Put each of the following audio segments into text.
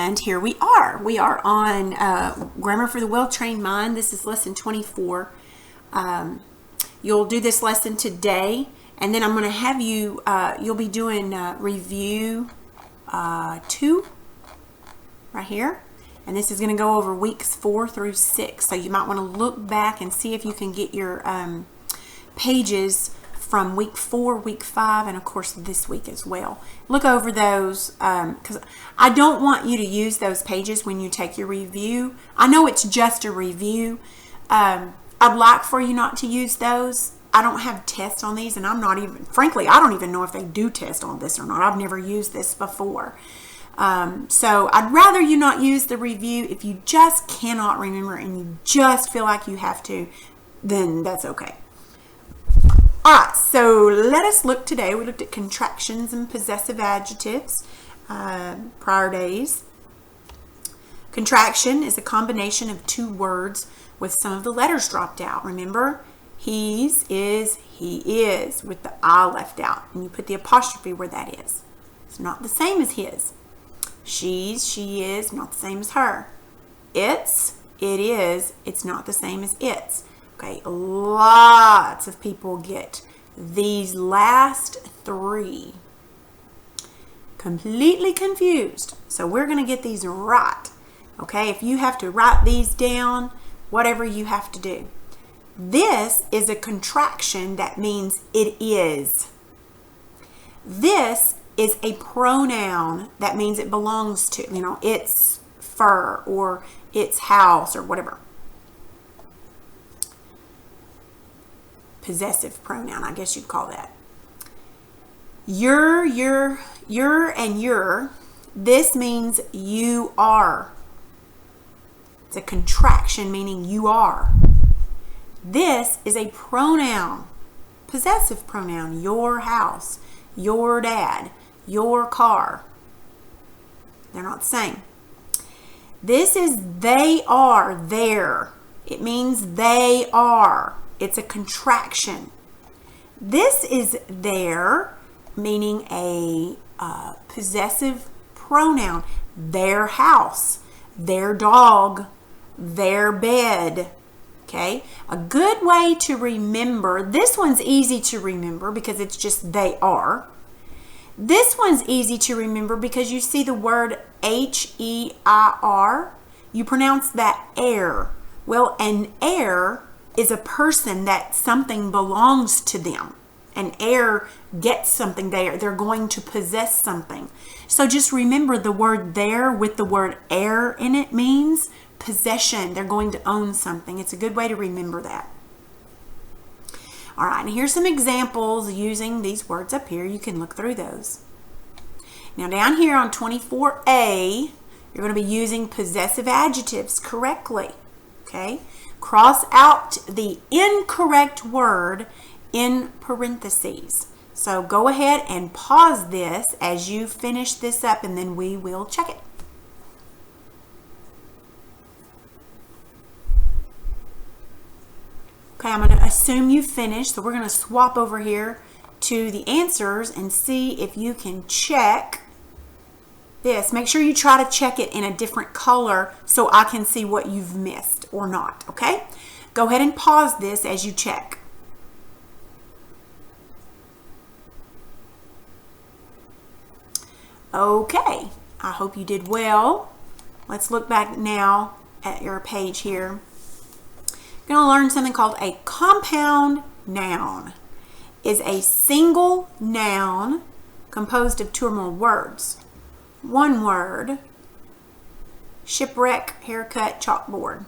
And here we are. We are on Grammar for the Well-Trained Mind. This is lesson 24. You'll do this lesson today, and then I'm going to have you, you'll be doing review 2 right here. And this is going to go over weeks 4 through 6. So you might want to look back and see if you can get your pages from week 4, week 5, and of course this week as well. Look over those because I don't want you to use those pages when you take your review. I know it's just a review. I'd like for you not to use those. I don't have tests on these, and I'm not even, frankly, I don't even know if they do test on this or not. I've never used this before. So I'd rather you not use the review. If you just cannot remember and you just feel like you have to, then that's okay. All right, so let us look today. We looked at contractions and possessive adjectives prior days. Contraction is a combination of two words with some of the letters dropped out. Remember, he's, is, he is, with the I left out. And you put the apostrophe where that is. It's not the same as his. She's, she is, not the same as her. It's, it is, it's not the same as its. Okay, lots of people get these last 3 completely confused. So we're going to get these right. Okay, if you have to write these down, whatever you have to do. This is a contraction that means it is. This is a pronoun that means it belongs to, you know, its fur or its house or whatever. Possessive pronoun, I guess you'd call that. Your, and your. This means you are. It's a contraction meaning you are. This is a pronoun, possessive pronoun. Your house, your dad, your car. They're not the same. This is they are, their. It means they are. It's a contraction. This is their, meaning a possessive pronoun. Their house, their dog, their bed. Okay, a good way to remember, this one's easy to remember because it's just they are. This one's easy to remember because you see the word H-E-I-R. You pronounce that heir. Well, an heir is a person that something belongs to them. An heir gets something there. They're going to possess something. So just remember the word there with the word heir in it means possession. They're going to own something. It's a good way to remember that. All right, and here's some examples using these words up here. You can look through those. Now down here on 24A, you're going to be using possessive adjectives correctly. Okay? Cross out the incorrect word in parentheses. So go ahead and pause this as you finish this up, and then we will check it. Okay, I'm going to assume you finished, so we're going to swap over here to the answers and see if you can check this. Make sure you try to check it in a different color so I can see what you've missed or not, okay? Go ahead and pause this as you check. Okay, I hope you did well. Let's look back now at your page here. You're going to learn something called a compound noun. Is a single noun composed of 2 or more words. 1 word, shipwreck, haircut, chalkboard.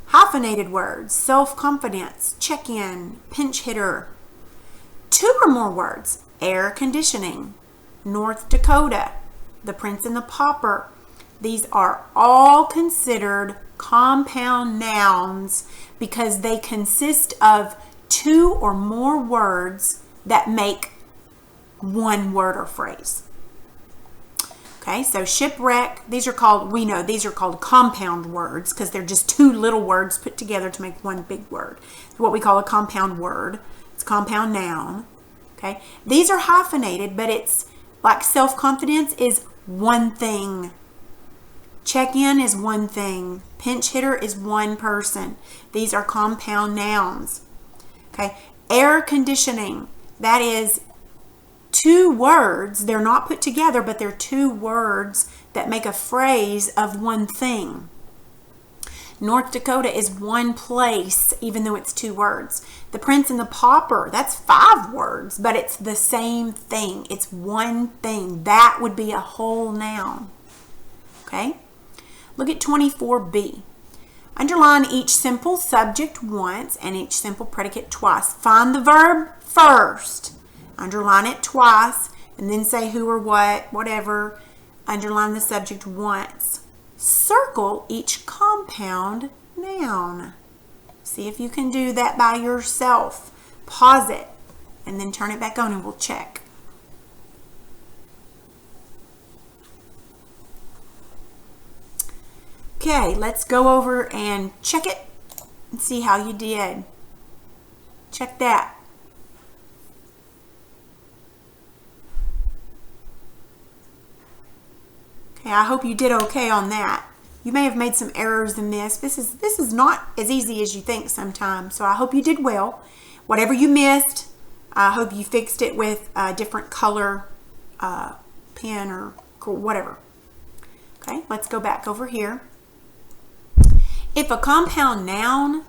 Hyphenated words, self-confidence, check-in, pinch hitter. 2 or more words, air conditioning, North Dakota, the Prince and the Pauper. These are all considered compound nouns because they consist of 2 or more words that make 1 word or phrase. Okay, so shipwreck, these are called, we know these are called compound words because they're just 2 little words put together to make 1 big word. It's what we call a compound word. It's a compound noun. Okay, these are hyphenated, but it's like self-confidence is 1 thing. Check-in is one thing. Pinch hitter is one person. These are compound nouns. Okay. Air conditioning, that is two words. They're not put together, but they're two words that make a phrase of one thing. North Dakota is one place, even though it's two words. The Prince and the Pauper, that's 5 words, but it's the same thing. It's one thing. That would be a whole noun. Okay? Look at 24b. Underline each simple subject once and each simple predicate twice. Find the verb first. Underline it twice, and then say who or what, whatever. Underline the subject once. Circle each compound noun. See if you can do that by yourself. Pause it and then turn it back on and we'll check. Okay, let's go over and check it and see how you did. Check that. Okay, I hope you did okay on that. You may have made some errors in this. This is not as easy as you think sometimes. So I hope you did well. Whatever you missed, I hope you fixed it with a different color pen or whatever. Okay, let's go back over here. If a compound noun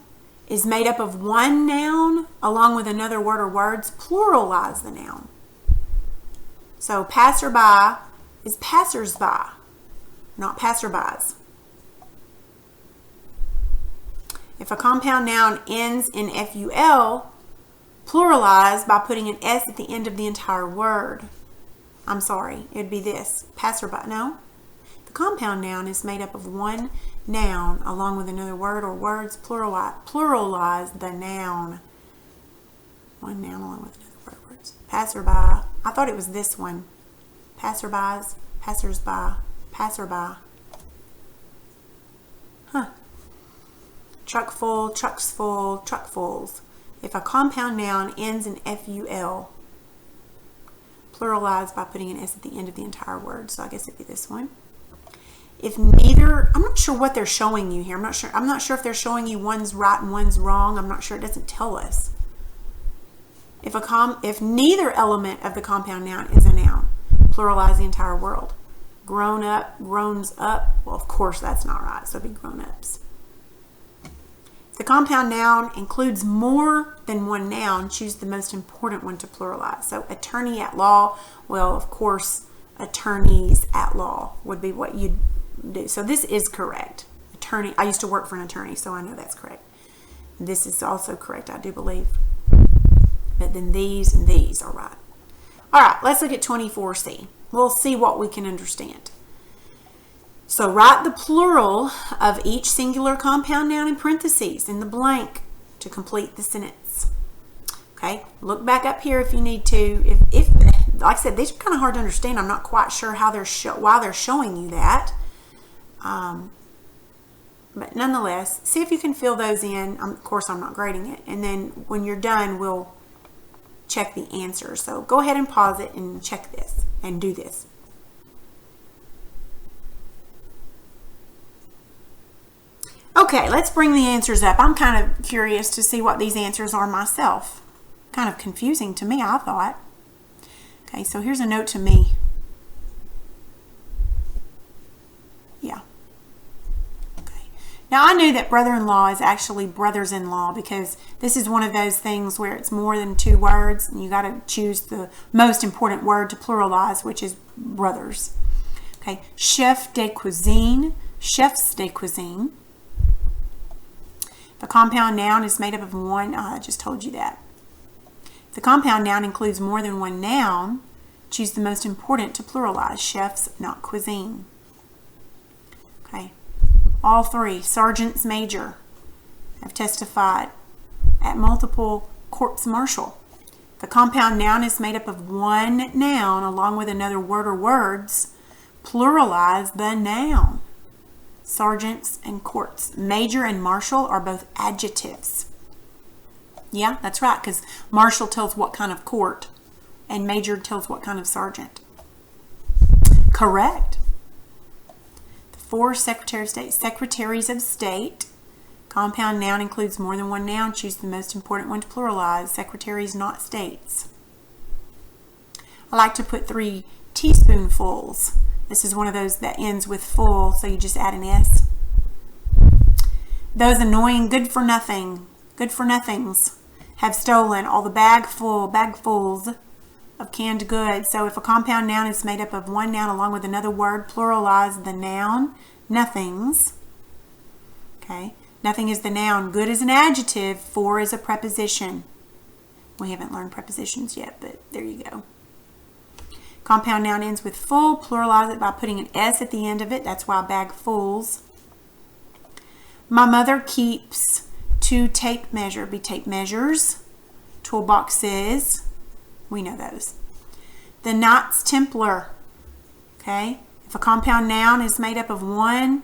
is made up of one noun along with another word or words, pluralize the noun. So passerby is passersby, not passerbys. If a compound noun ends in FUL, pluralize by putting an S at the end of the entire word. I'm sorry, it would be this, passerby. No, the compound noun is made up of one noun along with another word or words. Pluralize the noun. One noun along with another word or words. Passerby. I thought it was this one. Passerbys, passersby, passerby. Huh. Truck full, trucks full, truckfuls. If a compound noun ends in FUL, pluralize by putting an S at the end of the entire word. So I guess it'd be this one. If neither, I'm not sure what they're showing you here. I'm not sure if they're showing you one's right and one's wrong. I'm not sure. It doesn't tell us. If neither element of the compound noun is a noun, pluralize the entire word. Grown up, growns up. Well, of course that's not right. So it'd be grown ups. If the compound noun includes more than one noun, choose the most important one to pluralize. So attorney at law, well, of course, attorneys at law would be what you'd do. So this is correct. Attorney, I used to work for an attorney, so I know that's correct. This is also correct, I do believe. But then these and these are right. All right, let's look at 24C. We'll see what we can understand. So write the plural of each singular compound noun in parentheses in the blank to complete the sentence. Okay, look back up here if you need to. If like I said, these are kind of hard to understand. I'm not quite sure how why they're showing you that. But nonetheless, see if you can fill those in. Of course, I'm not grading it. And then when you're done, we'll check the answers. So go ahead and pause it and check this and do this. Okay, let's bring the answers up. I'm kind of curious to see what these answers are myself. Kind of confusing to me, I thought. Okay, so here's a note to me. Yeah. Okay. Now, I knew that brother-in-law is actually brothers-in-law because this is one of those things where it's more than 2 words and you got to choose the most important word to pluralize, which is brothers. Okay, chef de cuisine, chefs de cuisine. The compound noun is made up of one, I just told you that. If the compound noun includes more than one noun, choose the most important to pluralize, chefs, not cuisine. Okay, all 3, sergeants major, have testified at multiple courts martial. The compound noun is made up of one noun along with another word or words, pluralize the noun. Sergeants and courts. Major and marshal are both adjectives. Yeah, that's right, because marshal tells what kind of court and major tells what kind of sergeant. Correct. The 4, Secretary of State. Secretaries of State. Compound noun includes more than one noun. Choose the most important one to pluralize. Secretaries, not states. I like to put 3 teaspoonfuls. This is one of those that ends with full, so you just add an S. Those annoying good for nothings have stolen all the bagfuls of canned goods. So if a compound noun is made up of one noun along with another word, pluralize the noun, nothings. Okay, nothing is the noun, good is an adjective, for is a preposition. We haven't learned prepositions yet, but there you go. Compound noun ends with full, pluralize it by putting an S at the end of it. That's why bagfuls. My mother keeps 2 tape measure. Be tape measures, toolboxes. We know those. The Knights Templar. Okay. If a compound noun is made up of one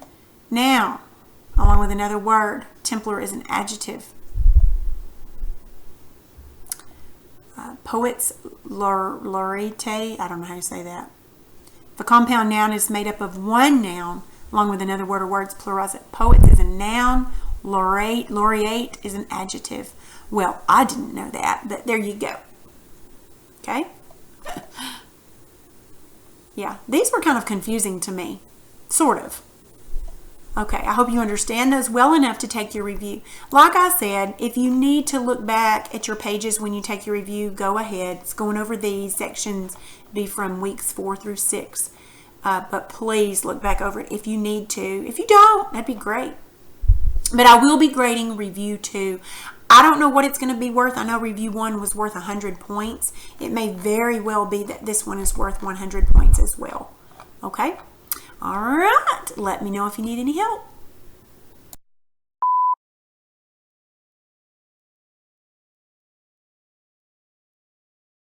noun along with another word, Templar is an adjective. Poets laureate. I don't know how to say that. If a compound noun is made up of one noun along with another word or words, pluralize it. Poets is a noun. Laureate is an adjective. Well, I didn't know that, but there you go. Okay? Yeah, these were kind of confusing to me. Sort of. Okay, I hope you understand those well enough to take your review. Like I said, if you need to look back at your pages when you take your review, go ahead. It's going over these sections, be from weeks 4 through 6. But please look back over it if you need to. If you don't, that'd be great. But I will be grading review 2. I don't know what it's going to be worth. I know review 1 was worth 100 points. It may very well be that this one is worth 100 points as well. Okay? All right. Let me know if you need any help.